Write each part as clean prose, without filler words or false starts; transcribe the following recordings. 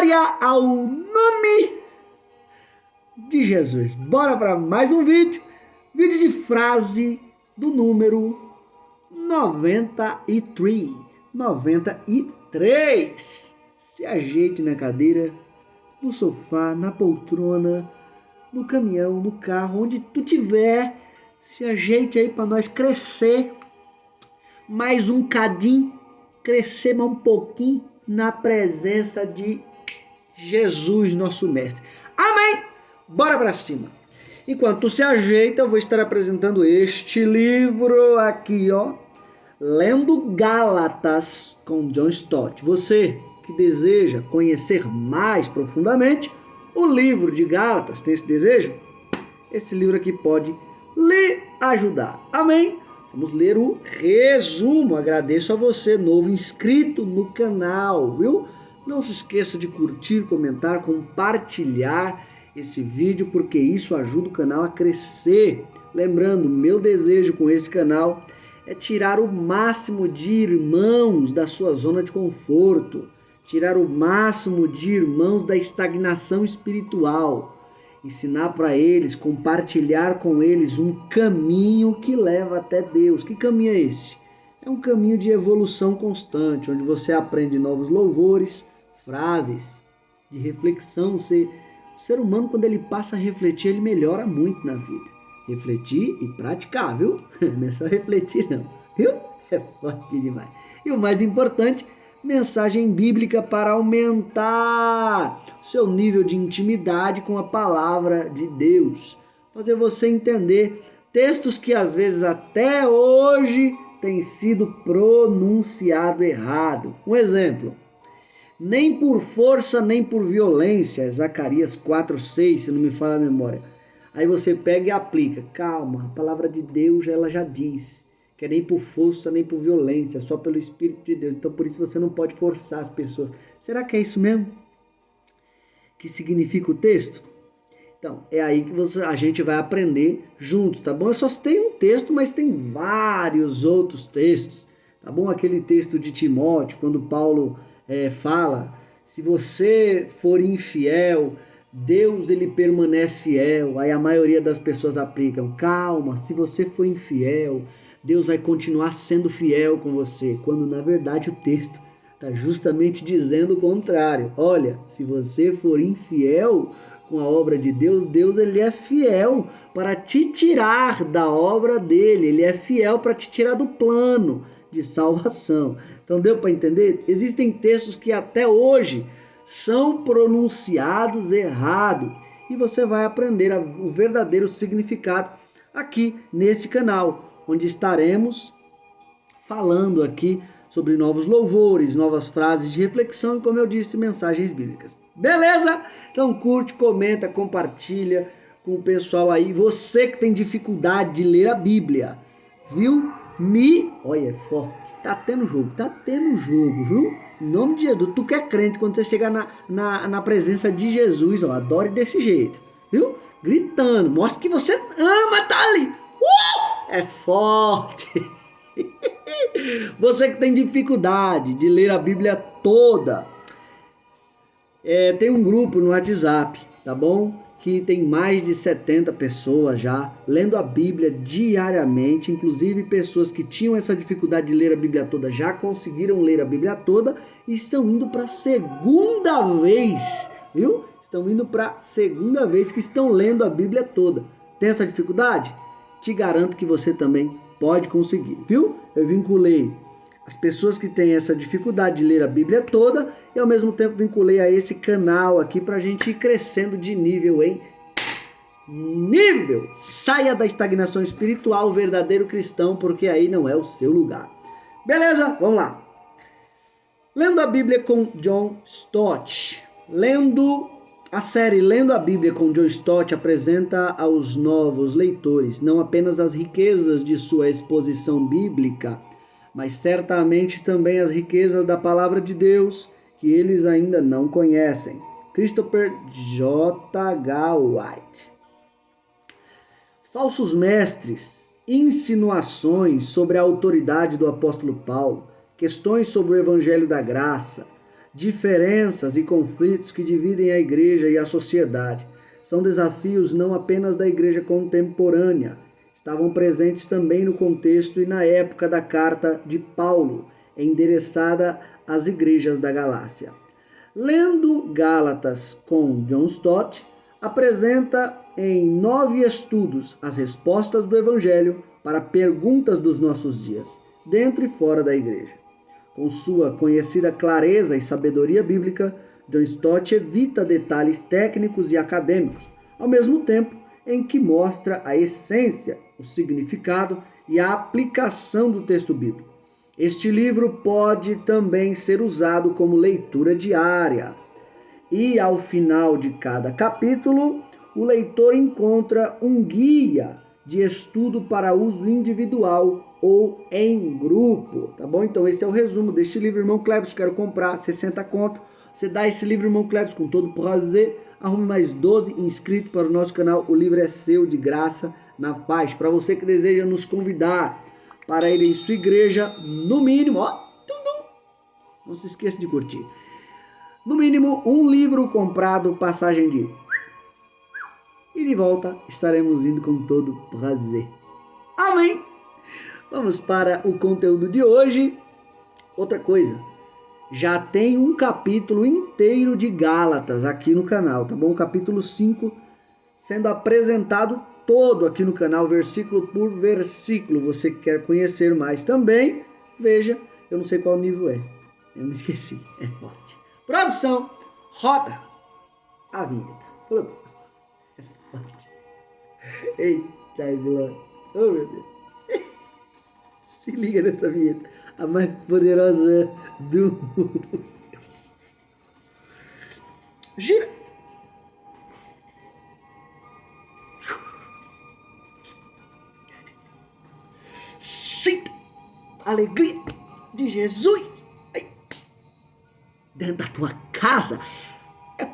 Glória ao nome de Jesus. Bora para mais um vídeo de frase do número 93. 93. Se ajeite na cadeira, no sofá, na poltrona, no caminhão, no carro, onde tu tiver, se ajeite aí para nós crescer mais um cadinho, crescer mais um pouquinho na presença de Jesus, nosso mestre. Amém? Bora para cima. Enquanto tu se ajeita, eu vou estar apresentando este livro aqui, ó, Lendo Gálatas com John Stott. Você que deseja conhecer mais profundamente o livro de Gálatas, tem esse desejo? Esse livro aqui pode lhe ajudar. Amém? Vamos ler o resumo. Agradeço a você, novo inscrito no canal, viu? Não se esqueça de curtir, comentar, compartilhar esse vídeo, porque isso ajuda o canal a crescer. Lembrando, meu desejo com esse canal é tirar o máximo de irmãos da sua zona de conforto, tirar o máximo de irmãos da estagnação espiritual, ensinar para eles, compartilhar com eles um caminho que leva até Deus. Que caminho é esse? É um caminho de evolução constante, onde você aprende novos louvores, frases de reflexão. O ser humano, quando ele passa a refletir, ele melhora muito na vida. Refletir e praticar, viu? Não é só refletir não, viu? É forte demais. E o mais importante, mensagem bíblica para aumentar o seu nível de intimidade com a palavra de Deus. Fazer você entender textos que às vezes até hoje têm sido pronunciado errado. Um exemplo: nem por força, nem por violência, Zacarias 4:6, se não me falha a memória. Aí você pega e aplica. Calma, a palavra de Deus ela já diz que é nem por força, nem por violência, só pelo Espírito de Deus. Então por isso você não pode forçar as pessoas. Será que é isso mesmo que significa o texto? Então, é aí que a gente vai aprender juntos, tá bom? Eu só citei um texto, mas tem vários outros textos, tá bom? Aquele texto de Timóteo, quando Paulo fala, se você for infiel, Deus ele permanece fiel. Aí a maioria das pessoas aplicam, calma, se você for infiel, Deus vai continuar sendo fiel com você, quando na verdade o texto está justamente dizendo o contrário. Olha, se você for infiel com a obra de Deus, Deus ele é fiel para te tirar da obra dele, ele é fiel para te tirar do plano de salvação. Então deu para entender? Existem textos que até hoje são pronunciados errado e você vai aprender o verdadeiro significado aqui nesse canal, onde estaremos falando aqui sobre novos louvores, novas frases de reflexão e, como eu disse, mensagens bíblicas. Beleza? Então curte, comenta, compartilha com o pessoal aí. Você que tem dificuldade de ler a Bíblia, viu? Olha, é forte. Tá tendo jogo, viu? Em nome de Jesus. Tu que é crente, quando você chegar na presença de Jesus, ó, adore desse jeito, viu? Gritando, mostra que você ama, tá ali. É forte. Você que tem dificuldade de ler a Bíblia toda, tem um grupo no WhatsApp, tá bom? Que tem mais de 70 pessoas já lendo a Bíblia diariamente, inclusive pessoas que tinham essa dificuldade de ler a Bíblia toda já conseguiram ler a Bíblia toda e estão indo para a segunda vez, viu? Estão indo para a segunda vez que estão lendo a Bíblia toda. Tem essa dificuldade? Te garanto que você também pode conseguir, viu? Eu vinculei as pessoas que têm essa dificuldade de ler a Bíblia toda e ao mesmo tempo vinculei a esse canal aqui para a gente ir crescendo de nível em nível. Saia da estagnação espiritual, verdadeiro cristão, porque aí não é o seu lugar. Beleza? Vamos lá. Lendo a Bíblia com John Stott. A série Lendo a Bíblia com John Stott apresenta aos novos leitores não apenas as riquezas de sua exposição bíblica, mas certamente também as riquezas da palavra de Deus que eles ainda não conhecem. Christopher J.H. White. Falsos mestres, insinuações sobre a autoridade do apóstolo Paulo, questões sobre o evangelho da graça, diferenças e conflitos que dividem a igreja e a sociedade. São desafios não apenas da igreja contemporânea, estavam presentes também no contexto e na época da carta de Paulo, endereçada às igrejas da Galácia. Lendo Gálatas com John Stott, apresenta em 9 estudos as respostas do Evangelho para perguntas dos nossos dias, dentro e fora da igreja. Com sua conhecida clareza e sabedoria bíblica, John Stott evita detalhes técnicos e acadêmicos, ao mesmo tempo em que mostra a essência, o significado e a aplicação do texto bíblico. Este livro pode também ser usado como leitura diária. E ao final de cada capítulo, o leitor encontra um guia de estudo para uso individual ou em grupo, tá bom? Então esse é o resumo deste livro, irmão Cleves, quero comprar, 60 conto. Você dá esse livro, irmão Cleves, com todo prazer. Arrume mais 12 inscritos para o nosso canal. O livro é seu, de graça, na paz. Para você que deseja nos convidar para ir em sua igreja, no mínimo, ó, não se esqueça de curtir. No mínimo, um livro comprado, passagem de ida. E de volta, estaremos indo com todo prazer. Amém! Vamos para o conteúdo de hoje. Outra coisa, já tem um capítulo inteiro de Gálatas aqui no canal, tá bom? Capítulo 5 sendo apresentado todo aqui no canal, versículo por versículo. Você que quer conhecer mais também, veja, eu não sei qual nível é. Eu me esqueci, é forte. Produção, roda a vinheta. Produção, é forte. Eita glória, oh meu Deus. Se liga nessa vinheta, a mais poderosa do mundo. Gira! Sinta a alegria de Jesus dentro da tua casa. É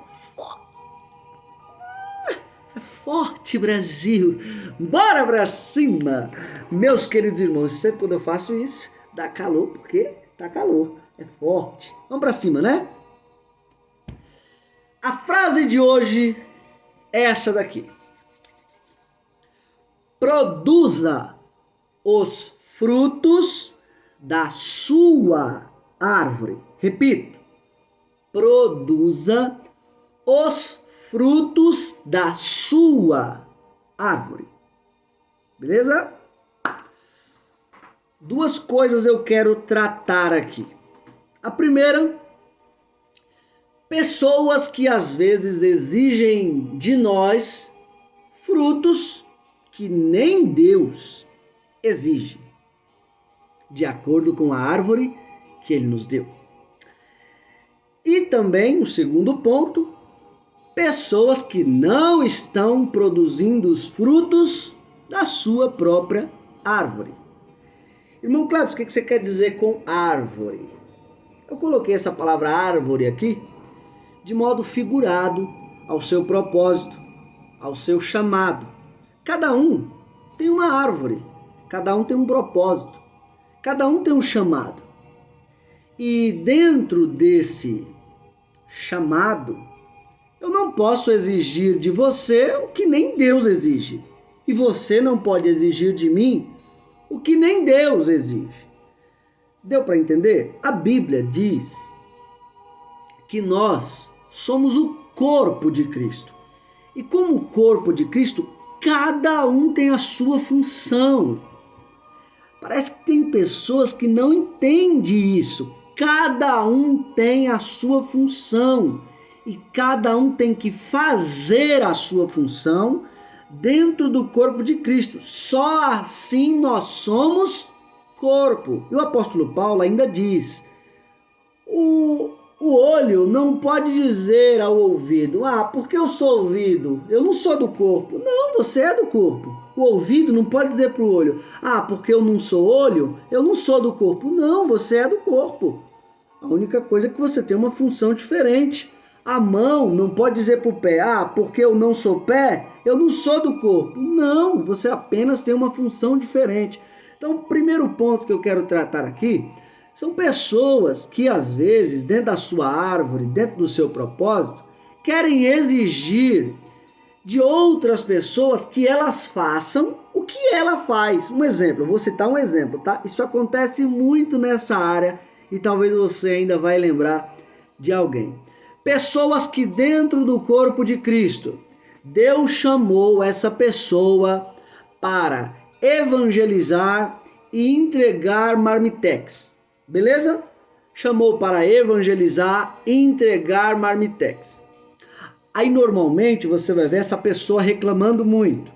forte, Brasil. Bora pra cima, meus queridos irmãos. Sempre quando eu faço isso, dá calor, porque tá calor. É forte. Vamos pra cima, né? A frase de hoje é essa daqui. Produza os frutos da sua árvore. Repito. Produza os frutos da sua árvore. Beleza? Duas coisas eu quero tratar aqui. A primeira, pessoas que às vezes exigem de nós frutos que nem Deus exige, de acordo com a árvore que Ele nos deu. E também, o segundo ponto, pessoas que não estão produzindo os frutos da sua própria árvore. Irmão Cleves, o que você quer dizer com árvore? Eu coloquei essa palavra árvore aqui de modo figurado ao seu propósito, ao seu chamado. Cada um tem uma árvore, cada um tem um propósito, cada um tem um chamado. E dentro desse chamado, eu não posso exigir de você o que nem Deus exige. E você não pode exigir de mim o que nem Deus exige. Deu para entender? A Bíblia diz que nós somos o corpo de Cristo. E como corpo de Cristo, cada um tem a sua função. Parece que tem pessoas que não entendem isso. Cada um tem a sua função. E cada um tem que fazer a sua função dentro do corpo de Cristo. Só assim nós somos corpo. E o apóstolo Paulo ainda diz, o olho não pode dizer ao ouvido, porque eu sou ouvido, eu não sou do corpo. Não, você é do corpo. O ouvido não pode dizer para o olho, porque eu não sou olho, eu não sou do corpo. Não, você é do corpo. A única coisa é que você tem uma função diferente. A mão não pode dizer para o pé, porque eu não sou pé, eu não sou do corpo. Não, você apenas tem uma função diferente. Então, o primeiro ponto que eu quero tratar aqui São pessoas que, às vezes, dentro da sua árvore, dentro do seu propósito, querem exigir de outras pessoas que elas façam o que ela faz. Um exemplo, eu vou citar um exemplo, tá? Isso acontece muito nessa área e talvez você ainda vai lembrar de alguém. Pessoas que dentro do corpo de Cristo, Deus chamou essa pessoa para evangelizar e entregar marmitex. Beleza? Chamou para evangelizar e entregar marmitex. Aí normalmente você vai ver essa pessoa reclamando muito.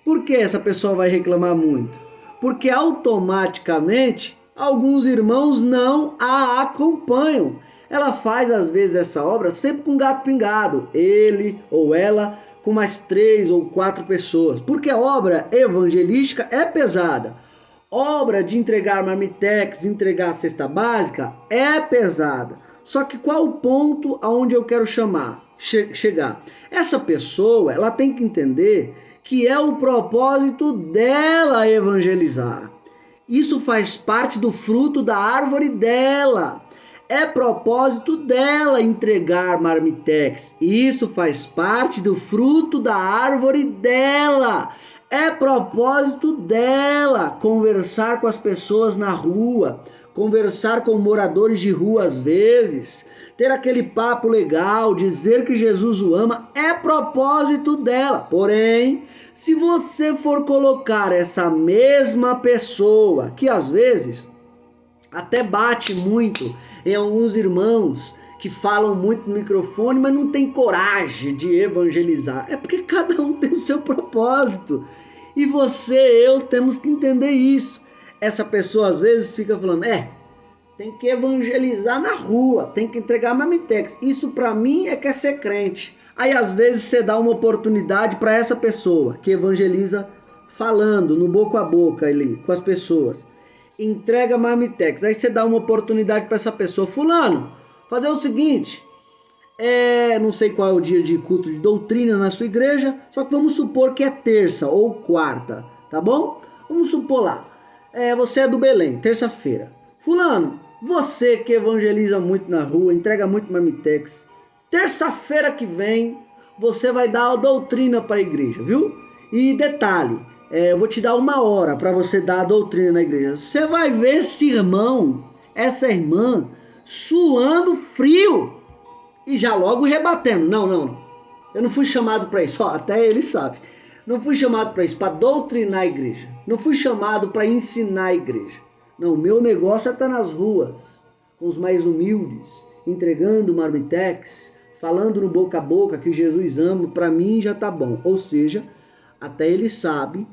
Por que essa pessoa vai reclamar muito? Porque automaticamente alguns irmãos não a acompanham. Ela faz às vezes essa obra sempre com gato pingado, ele ou ela com mais 3 ou 4 pessoas. Porque a obra evangelística é pesada. Obra de entregar marmitex, entregar a cesta básica é pesada. Só que qual o ponto aonde eu quero chegar? Essa pessoa, ela tem que entender que é o propósito dela evangelizar. Isso faz parte do fruto da árvore dela. É propósito dela entregar marmitex. Isso faz parte do fruto da árvore dela. É propósito dela conversar com as pessoas na rua, conversar com moradores de rua às vezes, ter aquele papo legal, dizer que Jesus o ama, é propósito dela. Porém, se você for colocar essa mesma pessoa, que às vezes até bate muito em alguns irmãos que falam muito no microfone, mas não tem coragem de evangelizar. É porque cada um tem o seu propósito. E você e eu temos que entender isso. Essa pessoa às vezes fica falando, tem que evangelizar na rua, tem que entregar marmitex. Isso para mim é que é ser crente. Aí às vezes você dá uma oportunidade para essa pessoa que evangeliza falando no boca a boca ali com as pessoas. Entrega marmitex. Aí você dá uma oportunidade para essa pessoa. Fulano, fazer o seguinte, não sei qual é o dia de culto de doutrina na sua igreja, só que vamos supor que é terça ou quarta, tá bom? Vamos supor lá, você é do Belém, terça-feira. Fulano, você que evangeliza muito na rua, entrega muito marmitex, terça-feira que vem você vai dar a doutrina para a igreja, viu? E detalhe, eu vou te dar 1 hora para você dar a doutrina na igreja. Você vai ver esse irmão, essa irmã, suando frio e já logo rebatendo. Não, eu não fui chamado para isso. Até ele sabe. Não fui chamado para isso, para doutrinar a igreja. Não fui chamado para ensinar a igreja. Não, meu negócio é estar nas ruas, com os mais humildes, entregando marmitex, falando no boca a boca que Jesus ama, para mim já tá bom. Ou seja, até ele sabe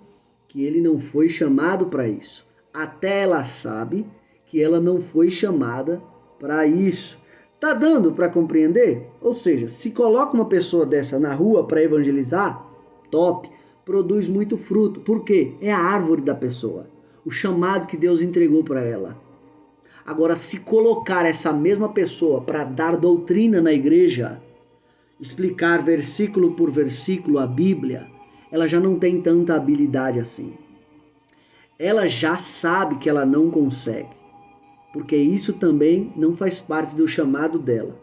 que ele não foi chamado para isso. Até ela sabe que ela não foi chamada para isso. Tá dando para compreender? Ou seja, se coloca uma pessoa dessa na rua para evangelizar, top, produz muito fruto. Por quê? É a árvore da pessoa, o chamado que Deus entregou para ela. Agora, se colocar essa mesma pessoa para dar doutrina na igreja, explicar versículo por versículo a Bíblia, ela já não tem tanta habilidade assim. Ela já sabe que ela não consegue, porque isso também não faz parte do chamado dela.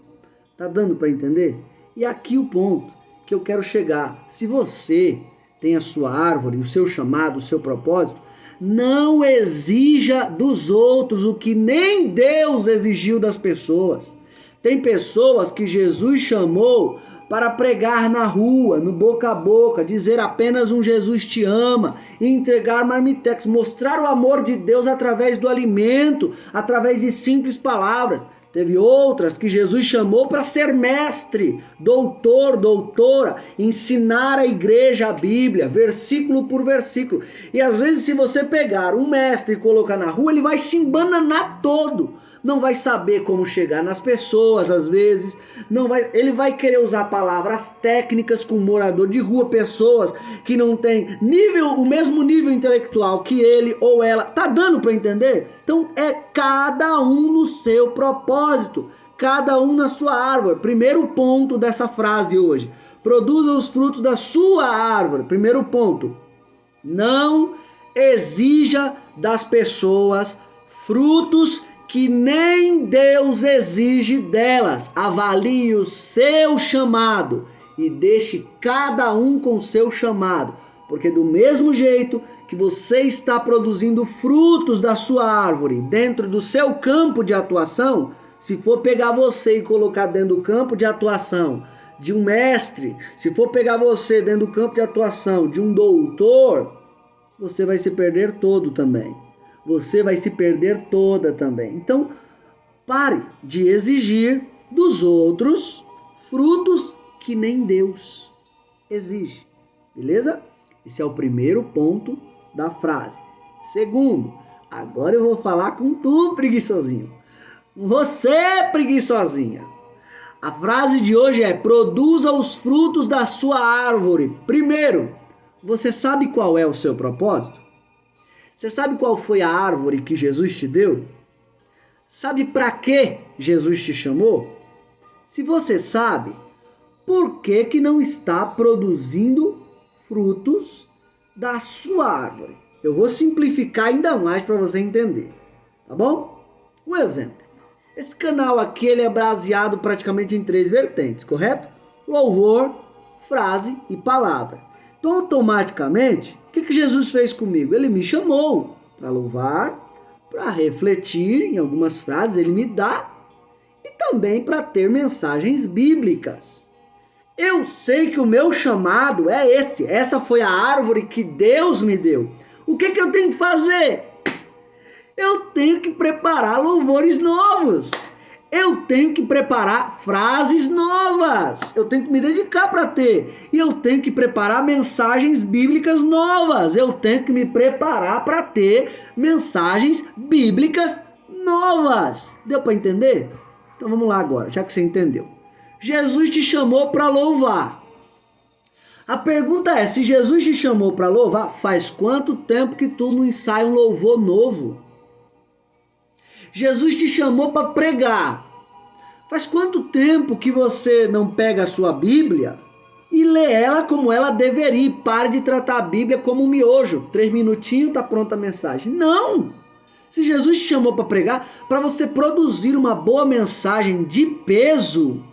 Tá dando para entender? E aqui o ponto que eu quero chegar. Se você tem a sua árvore, o seu chamado, o seu propósito, não exija dos outros o que nem Deus exigiu das pessoas. Tem pessoas que Jesus chamou para pregar na rua, no boca a boca, dizer apenas um Jesus te ama, e entregar marmitex, mostrar o amor de Deus através do alimento, através de simples palavras. Teve outras que Jesus chamou para ser mestre, doutor, doutora, ensinar a igreja a Bíblia, versículo por versículo. E às vezes se você pegar um mestre e colocar na rua, ele vai se embananar todo. Não vai saber como chegar nas pessoas, às vezes. Ele vai querer usar palavras técnicas com morador de rua, pessoas que não têm o mesmo nível intelectual que ele ou ela. Tá dando para entender? Então é cada um no seu propósito, cada um na sua árvore. Primeiro ponto dessa frase de hoje: produza os frutos da sua árvore. Primeiro ponto: não exija das pessoas frutos que nem Deus exige delas. Avalie o seu chamado e deixe cada um com o seu chamado, porque do mesmo jeito que você está produzindo frutos da sua árvore dentro do seu campo de atuação, se for pegar você e colocar dentro do campo de atuação de um mestre, se for pegar você dentro do campo de atuação de um doutor, você vai se perder todo também. Você vai se perder toda também. Então, pare de exigir dos outros frutos que nem Deus exige. Beleza? Esse é o primeiro ponto da frase. Segundo, agora eu vou falar com tu, preguiçosinho. Você, preguiçosinha. A frase de hoje é: produza os frutos da sua árvore. Primeiro, você sabe qual é o seu propósito? Você sabe qual foi a árvore que Jesus te deu? Sabe para que Jesus te chamou? Se você sabe, por que não está produzindo frutos da sua árvore? Eu vou simplificar ainda mais para você entender, tá bom? Um exemplo. Esse canal aqui ele é baseado praticamente em 3 vertentes, correto? Louvor, frase e palavra. Então, automaticamente, o que Jesus fez comigo? Ele me chamou para louvar, para refletir em algumas frases, ele me dá, e também para ter mensagens bíblicas. Eu sei que o meu chamado é esse. Essa foi a árvore que Deus me deu. O que eu tenho que fazer? Eu tenho que preparar louvores novos. Eu tenho que preparar frases novas. Eu tenho que me dedicar para ter. E eu tenho que preparar mensagens bíblicas novas. Eu tenho que me preparar para ter mensagens bíblicas novas. Deu para entender? Então vamos lá agora, já que você entendeu. Jesus te chamou para louvar. A pergunta é, se Jesus te chamou para louvar, faz quanto tempo que tu não ensaia um louvor novo? Jesus te chamou para pregar. Faz quanto tempo que você não pega a sua Bíblia e lê ela como ela deveria? Pare de tratar a Bíblia como um miojo. 3 minutinhos, tá pronta a mensagem. Não! Se Jesus te chamou para pregar, para você produzir uma boa mensagem de peso,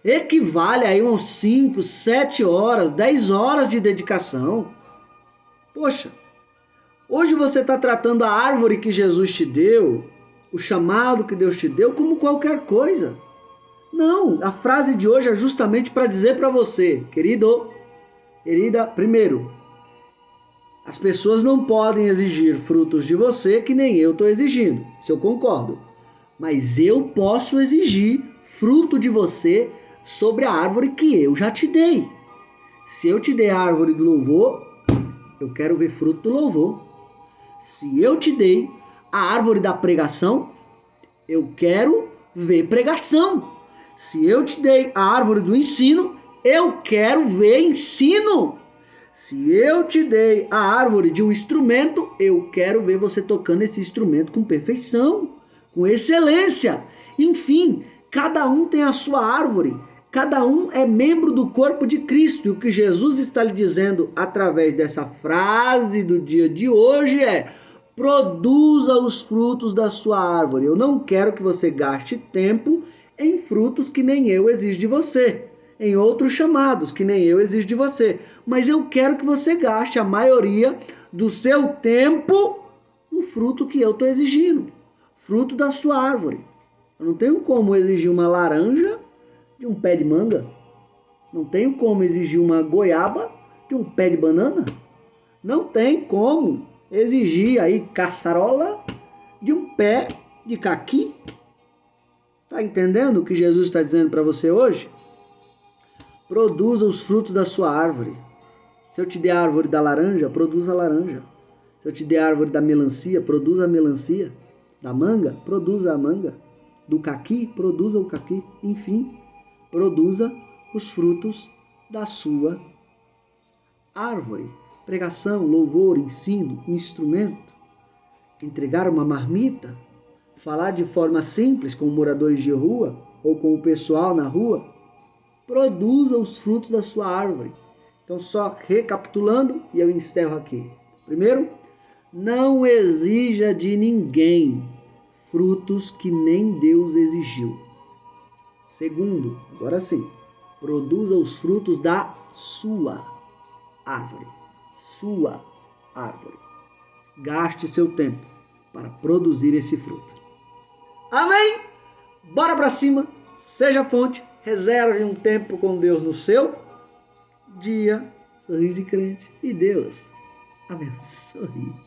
equivale a uns 5, 7 horas, 10 horas de dedicação. Poxa, hoje você está tratando a árvore que Jesus te deu, o chamado que Deus te deu, como qualquer coisa. Não, a frase de hoje é justamente para dizer para você, querido, querida, primeiro, as pessoas não podem exigir frutos de você que nem eu estou exigindo, isso eu concordo. Mas eu posso exigir fruto de você sobre a árvore que eu já te dei. Se eu te dei a árvore do louvor, eu quero ver fruto do louvor. Se eu te dei a árvore da pregação, eu quero ver pregação. Se eu te dei a árvore do ensino, eu quero ver ensino. Se eu te dei a árvore de um instrumento, eu quero ver você tocando esse instrumento com perfeição, com excelência. Enfim, cada um tem a sua árvore. Cada um é membro do corpo de Cristo. E o que Jesus está lhe dizendo através dessa frase do dia de hoje é: produza os frutos da sua árvore. Eu não quero que você gaste tempo em frutos que nem eu exijo de você, em outros chamados que nem eu exijo de você. Mas eu quero que você gaste a maioria do seu tempo no fruto que eu estou exigindo, fruto da sua árvore. Eu não tenho como exigir uma laranja de um pé de manga. Não tenho como exigir uma goiaba de um pé de banana. Não tem como exigir aí caçarola de um pé de caqui. Tá entendendo o que Jesus está dizendo para você hoje? Produza os frutos da sua árvore. Se eu te der a árvore da laranja, produza a laranja. Se eu te der a árvore da melancia, produza a melancia. Da manga, produza a manga. Do caqui, produza o caqui. Enfim, produza os frutos da sua árvore. Pregação, louvor, ensino, instrumento. Entregar uma marmita. Falar de forma simples com moradores de rua ou com o pessoal na rua. Produza os frutos da sua árvore. Então, só recapitulando, e eu encerro aqui. Primeiro, não exija de ninguém frutos que nem Deus exigiu. Segundo, agora sim, produza os frutos da sua árvore. Sua árvore. Gaste seu tempo para produzir esse fruto. Amém? Bora pra cima, seja fonte, reserve um tempo com Deus no seu dia. Sorriso de crente e Deus abençoe.